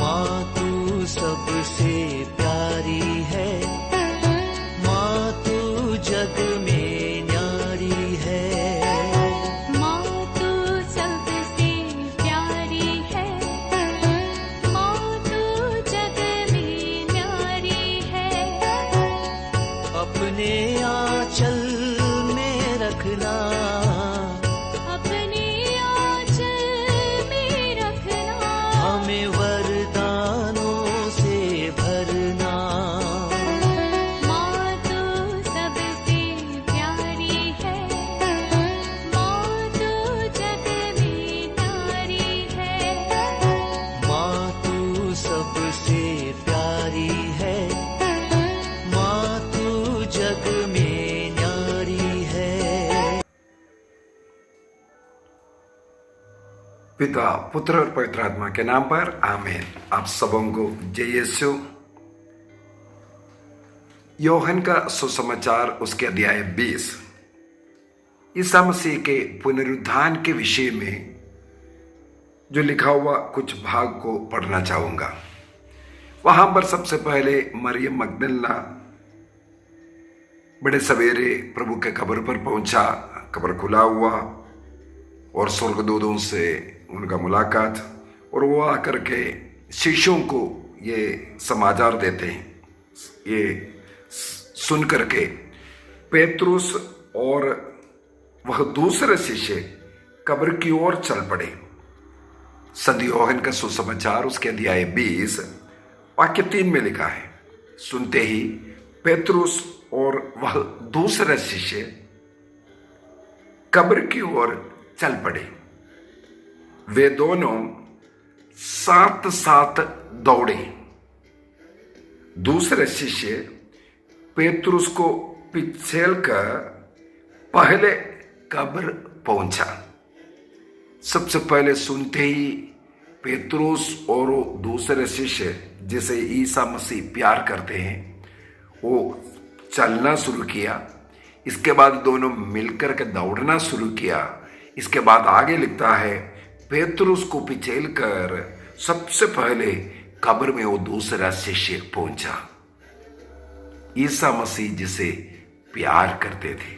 माँ तू सबसे प्यारी है, माँ तू जग में न्यारी है। माँ तू सबसे प्यारी है, माँ तू जग में न्यारी है। अपने आंचल में रखना, अपने आंचल में रखना। हमें वरदानों से भरना। माँ तू सबसे प्यारी है, माँ तू जग में न्यारी है। माँ तू सबसे प्यारी है, माँ तू जग में न्यारी है। पिता, पुत्र और पवित्र आत्मा के नाम पर आमीन। आप सबों को जय यीशु। योहन का सुसमाचार उसके अध्याय 20 ईसा मसीह के पुनरुत्थान के विषय में जो लिखा हुआ कुछ भाग को पढ़ना चाहूंगा। वहां पर सबसे पहले मरियम मगदलेना बड़े सवेरे प्रभु के कब्र पर पहुंचा। कब्र खुला हुआ और स्वर्गदूतों से उनका मुलाकात, और वो आकर के शिष्यों को ये समाचार देते हैं। ये सुन करके पेतरुस और वह दूसरे शिष्य कब्र की ओर चल पड़े। संत योहन का सुसमाचार उसके अध्याय 20 वाक्य 3 में लिखा है, सुनते ही पेतरुस और वह दूसरा शिष्य कब्र की ओर चल पड़े। वे दोनों साथ साथ दौड़े। दूसरे शिष्य पेतरुस को पिछेल कर पहले कब्र पहुंचा। सबसे पहले सुनते ही पेतरुस और दूसरे शिष्य जिसे ईसा मसीह प्यार करते हैं वो चलना शुरू किया। इसके बाद दोनों मिलकर के दौड़ना शुरू किया। इसके बाद आगे लिखता है, पेतरुस को पिछेल कर सबसे पहले कब्र में वो दूसरा शिष्य पहुंचा। ईसा मसीह जिसे प्यार करते थे।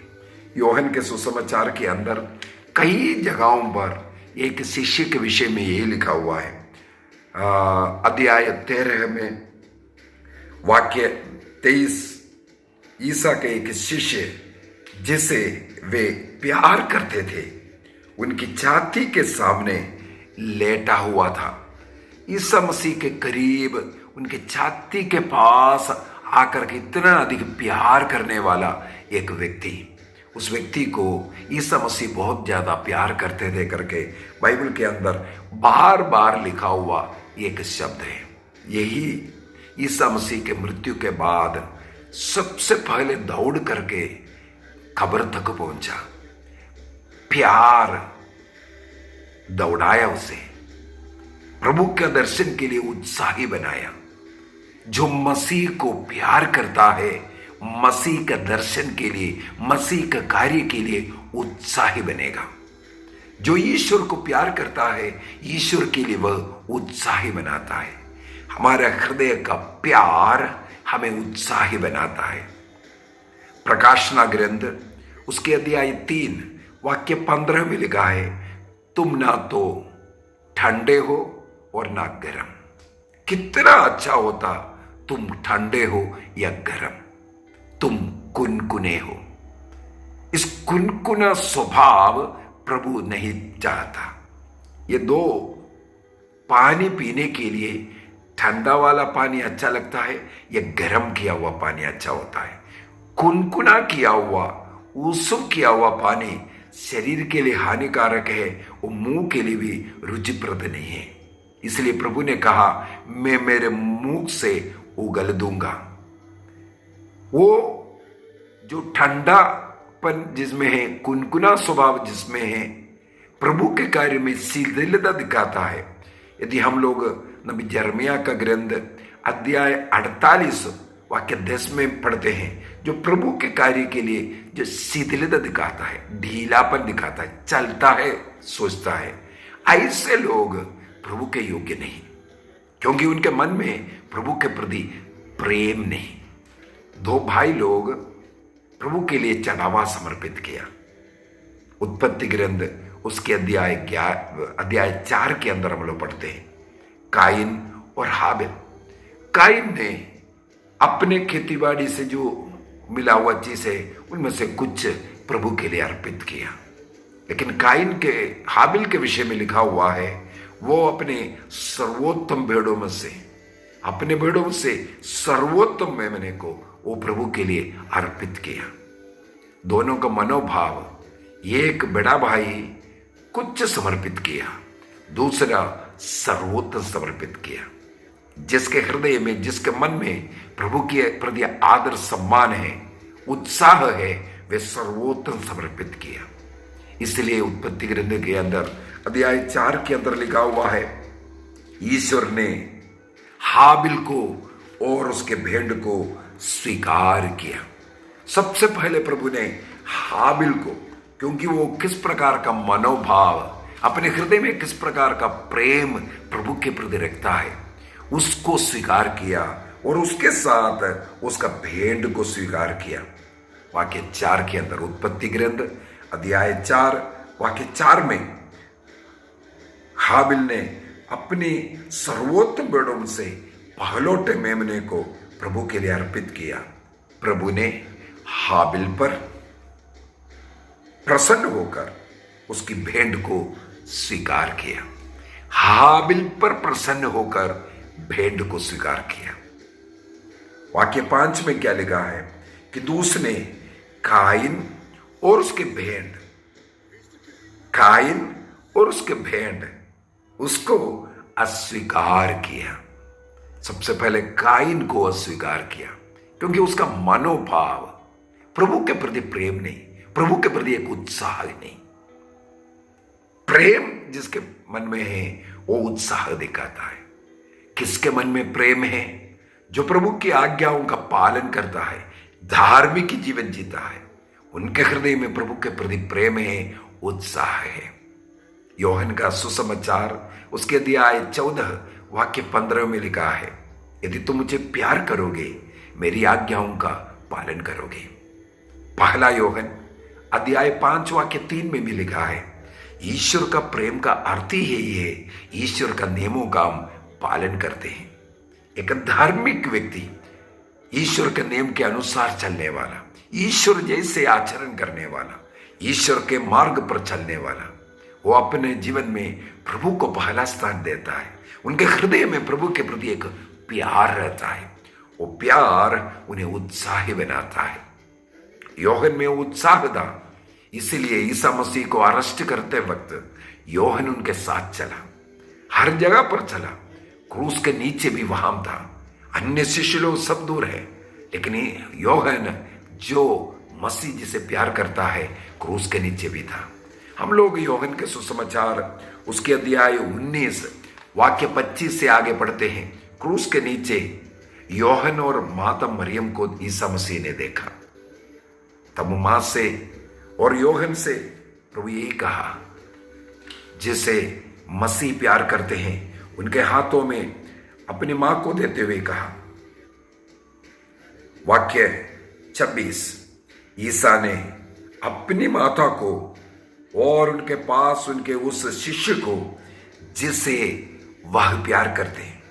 योहन के सुसमाचार के अंदर कई जगहों पर एक शिष्य के विषय में यही लिखा हुआ है। अध्याय 13 में वाक्य 23, ईसा के एक शिष्य जिसे वे प्यार करते थे उनकी छाती के सामने लेटा हुआ था। ईसा मसीह के करीब उनके छाती के पास आकर के इतना अधिक प्यार करने वाला एक व्यक्ति, उस व्यक्ति को ईसा मसीह बहुत ज्यादा प्यार करते थे करके बाइबल के अंदर बार बार लिखा हुआ एक शब्द है। यही ईसा मसीह के मृत्यु के बाद सबसे पहले दौड़ करके कब्र तक पहुंचा। प्यार दौड़ाया उसे, प्रभु के दर्शन के लिए उत्साही बनाया। जो मसीह को प्यार करता है मसीह का दर्शन के लिए, मसीह का कार्य के लिए उत्साही बनेगा। जो ईश्वर को प्यार करता है ईश्वर के लिए वह उत्साही बनाता है। हमारा हृदय का प्यार हमें उत्साही बनाता है। प्रकाशना ग्रंथ उसके अध्याय 3 वाक्य 15 में लिखा है, तुम ना तो ठंडे हो और ना गर्म। कितना अच्छा होता तुम ठंडे हो या गर्म, तुम कुनकुने हो। इस कुनकुना स्वभाव प्रभु नहीं चाहता। ये दो पानी पीने के लिए ठंडा वाला पानी अच्छा लगता है या गर्म किया हुआ पानी अच्छा होता है। कुनकुना किया हुआ, उष्ण किया हुआ पानी शरीर के लिए हानिकारक है, वो मुंह के लिए भी रुचिप्रद नहीं है। इसलिए प्रभु ने कहा, मैं मेरे मुंह से उगल दूंगा। वो जो ठंडापन जिसमें है, कुनकुना स्वभाव जिसमें है, प्रभु के कार्य में शीतलता दिखाता है। यदि हम लोग नबी यिर्मयाह का ग्रंथ अध्याय 48 वाक्य 10 में पढ़ते हैं, जो प्रभु के कार्य के लिए जो शीतलता दिखाता है, ढीलापन दिखाता है, चलता है, सोचता है, ऐसे लोग प्रभु के योग्य नहीं। क्योंकि उनके मन में प्रभु के प्रति प्रेम नहीं। दो भाई लोग प्रभु के लिए चढ़ावा समर्पित किया। उत्पत्ति ग्रंथ उसके अध्याय 4 के अंदर हम लोग पढ़ते हैं काइन और हाबिल। काइन ने अपने खेतीबाड़ी से जो मिला हुआ चीज है उनमें से कुछ प्रभु के लिए अर्पित किया, लेकिन काइन के हाबिल के विषय में लिखा हुआ है वो अपने सर्वोत्तम भेड़ों में से सर्वोत्तम मेमने को वो प्रभु के लिए अर्पित किया। दोनों का मनोभाव, एक बड़ा भाई कुछ समर्पित किया, दूसरा सर्वोत्तम समर्पित किया। जिसके हृदय में, जिसके मन में प्रभु के प्रति आदर सम्मान है, उत्साह है, वे सर्वोत्तम समर्पित किया। इसलिए उत्पत्ति ग्रंथ के अंदर अध्याय 4 के अंदर लिखा हुआ है ईश्वर ने हाबिल को और उसके भेड़ को स्वीकार किया। सबसे पहले प्रभु ने हाबिल को, क्योंकि वो किस प्रकार का मनोभाव, अपने हृदय में किस प्रकार का प्रेम प्रभु के प्रति रखता है, उसको स्वीकार किया और उसके साथ उसका भेड़ को स्वीकार किया। वाक्य 4 के अंदर, उत्पत्ति ग्रंथ अध्याय 4 वाक्य 4 में हाबिल ने अपनी सर्वोत्तम भेड़ों में से पहलोटे मेमने को प्रभु के लिए अर्पित किया। प्रभु ने हाबिल पर प्रसन्न होकर उसकी भेंट को स्वीकार किया। हाबिल पर प्रसन्न होकर भेंट को स्वीकार किया। वाक्य 5 में क्या लिखा है कि दूसरे काइन और उसके भेंट उसको अस्वीकार किया। सबसे पहले काइन को अस्वीकार किया क्योंकि उसका मनोभाव प्रभु के प्रति प्रेम नहीं, प्रभु के प्रति एक उत्साह नहीं। प्रेम जिसके मन में है वो उत्साह दिखाता है। किसके मन में प्रेम है? जो प्रभु की आज्ञाओं का पालन करता है, धार्मिक जीवन जीता है, उनके हृदय में प्रभु के प्रति प्रेम है, उत्साह है। योहन का सुसमाचार उसके अध्याय 14 वाक्य 15 में लिखा है, यदि तुम मुझे प्यार करोगे मेरी आज्ञाओं का पालन करोगे। पहला योहन अध्याय 5 वाक्य 3 में भी लिखा है, ईश्वर का प्रेम का अर्थ ही यही है, ईश्वर का नियमों का हम पालन करते हैं। एक धार्मिक व्यक्ति, ईश्वर के नियम के अनुसार चलने वाला, ईश्वर जैसे आचरण करने वाला, ईश्वर के मार्ग पर चलने वाला, वो अपने जीवन में प्रभु को पहला स्थान देता है। उनके हृदय में प्रभु के प्रति एक प्यार रहता है। वो प्यार उन्हें उत्साही बनाता है। योहन में उत्साह था, इसीलिए ईसा मसीह को अरेस्ट करते वक्त योहन उनके साथ चला, हर जगह पर चला। क्रूस के नीचे भी वहां था। अन्य शिष्य लोग सब दूर है, लेकिन योहन जो मसीह जिसे प्यार करता है क्रूस के नीचे भी था। हम लोग योहन के सुसमाचार उसके अध्याय 19 वाक्य 25 से आगे पढ़ते हैं। क्रूस के नीचे योहन और माता मरियम को ईसा मसीह ने देखा। तब मां से और योहन से प्रभु यही कहा, जिसे मसीह प्यार करते हैं उनके हाथों में अपनी मां को देते हुए कहा। वाक्य 26, ईसा ने अपनी माता को और उनके पास उनके उस शिष्य को जिसे वह प्यार करते हैं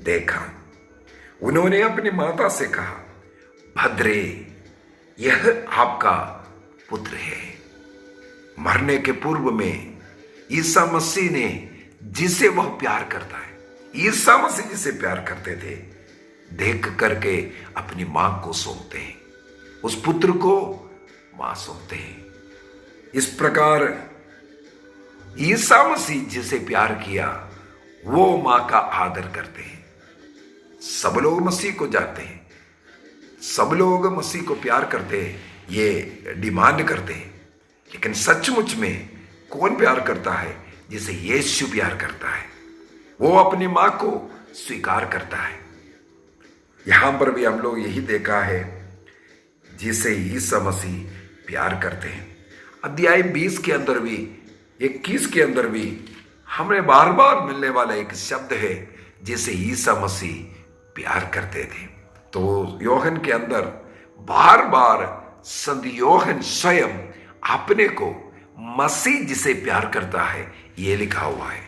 देखा। उन्होंने अपनी माता से कहा, भद्रे, यह आपका पुत्र है। मरने के पूर्व में ईसा मसीह ने जिसे वह प्यार करता है, ईसा मसीह जिसे प्यार करते थे, देख करके अपनी मां को सौंपते हैं, उस पुत्र को मां सौंपते हैं। इस प्रकार ईसा मसीह जिसे प्यार किया वो मां का आदर करते हैं। सब लोग मसीह को जानते हैं, सब लोग मसीह को प्यार करते हैं, ये डिमांड करते हैं, लेकिन सचमुच में कौन प्यार करता है? जिसे यीशु प्यार करता है, वो अपनी मां को स्वीकार करता है। यहां पर भी हम लोग यही देखा है, जिसे ईसा मसीह प्यार करते हैं। अध्याय 20 के अंदर भी, 21 के अंदर भी हमें बार बार मिलने वाला एक शब्द है जिसे ईसा मसीह प्यार करते थे। तो योहन के अंदर बार बार संत योहन स्वयं अपने को मसीह जिसे प्यार करता है ये लिखा हुआ है।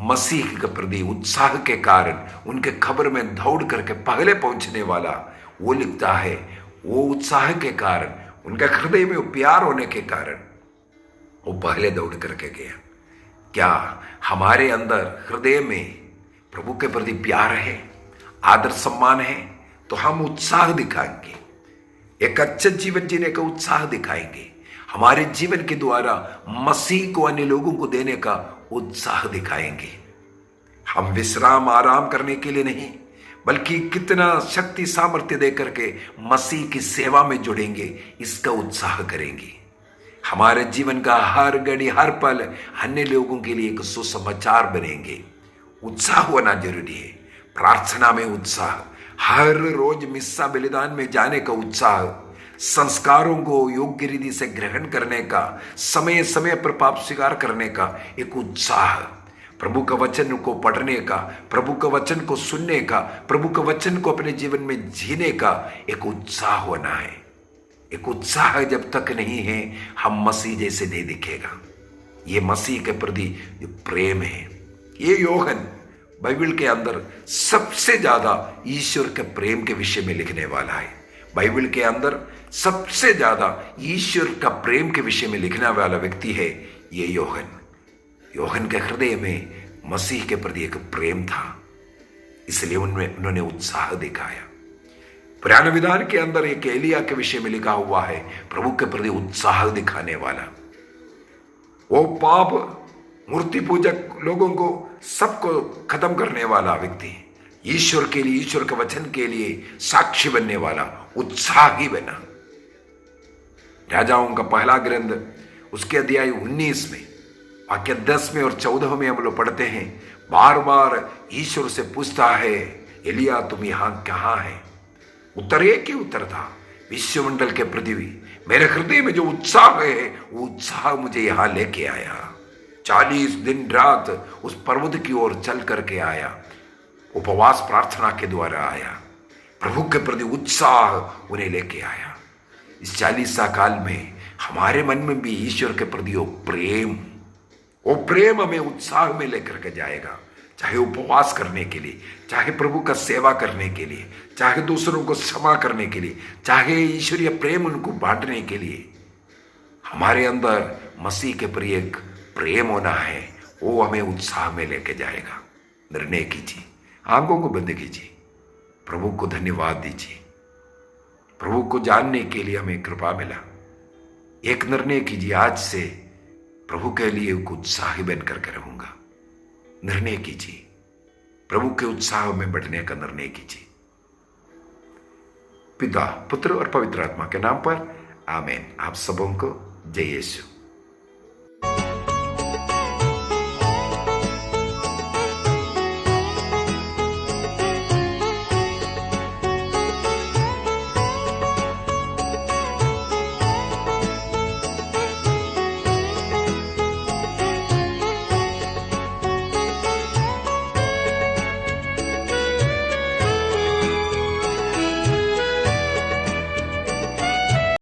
मसीह के प्रति उत्साह के कारण उनके खबर में दौड़ करके पहले पहुंचने वाला वो लिखता है, वो उत्साह के कारण, उनके हृदय में प्यार होने के कारण वो पहले दौड़ करके गया। क्या हमारे अंदर हृदय में प्रभु के प्रति प्यार है, आदर सम्मान है? तो हम उत्साह दिखाएंगे, एक अच्छा जीवन जीने का उत्साह दिखाएंगे, हमारे जीवन के द्वारा मसीह को अन्य लोगों को देने का उत्साह दिखाएंगे। हम विश्राम आराम करने के लिए नहीं, बल्कि कितना शक्ति सामर्थ्य दे करके मसीह की सेवा में जुड़ेंगे, इसका उत्साह करेंगे। हमारे जीवन का हर घड़ी हर पल अन्य लोगों के लिए एक सुसमाचार बनेंगे। उत्साह होना जरूरी है। प्रार्थना में उत्साह, हर रोज मिस्सा बलिदान में जाने का उत्साह, संस्कारों को योग्य रीति से ग्रहण करने का, समय समय पर पाप स्वीकार करने का एक उत्साह, प्रभु का वचन को पढ़ने का, प्रभु का वचन को सुनने का, प्रभु का वचन को अपने जीवन में जीने का एक उत्साह होना है। एक उत्साह जब तक नहीं है हम मसीह जैसे नहीं दिखेगा। ये मसीह के प्रति जो प्रेम है, ये योहन बाइबल के अंदर सबसे ज्यादा ईश्वर के प्रेम के विषय में लिखने वाला है। बाइबल के अंदर सबसे ज्यादा ईश्वर का प्रेम के विषय में लिखने वाला व्यक्ति है ये योहन। योहन के हृदय में मसीह के प्रति एक प्रेम था, इसलिए उन्होंने उत्साह दिखाया। पुराने विधान के अंदर एक एलिया के विषय में लिखा हुआ है, प्रभु के प्रति उत्साह दिखाने वाला। वो पाप मूर्ति पूजक लोगों को सबको खत्म करने वाला व्यक्ति, ईश्वर के लिए, ईश्वर के वचन के लिए साक्षी बनने वाला, उत्साही बना। राजाओं का पहला ग्रंथ उसके अध्याय 19 में वाक्य 10 में और 14 में हम लोग पढ़ते हैं, बार बार ईश्वर से पूछता है, एलिया तुम यहां कहां है? उत्तर एक ही उत्तर था, विश्वमंडल के पृथ्वी, मेरे हृदय में जो उत्साह है वो उत्साह मुझे यहां लेके आया। 40 दिन रात उस पर्वत की ओर चल करके आया, उपवास प्रार्थना के द्वारा आया, प्रभु के प्रति उत्साह उन्हें लेके आया। इस 40 काल में हमारे मन में भी ईश्वर के प्रति वो प्रेम हमें उत्साह में लेकर के जाएगा। चाहे उपवास करने के लिए, चाहे प्रभु का सेवा करने के लिए, चाहे दूसरों को क्षमा करने के लिए, चाहे ईश्वरीय प्रेम उनको बांटने के लिए, हमारे अंदर मसीह के प्रति एक प्रेम होना है, वो हमें उत्साह में लेके जाएगा। निर्णय कीजिए, आंखों को बंद कीजिए, प्रभु को धन्यवाद दीजिए। प्रभु को जानने के लिए हमें कृपा मिला। एक निर्णय कीजिए, आज से प्रभु के लिए एक उत्साही बनकर के रहूंगा। निर्णय कीजिए, प्रभु के उत्साह में बढ़ने का निर्णय कीजिए। पिता, पुत्र और पवित्र आत्मा के नाम पर आमीन। आप सबों को जय यीशु।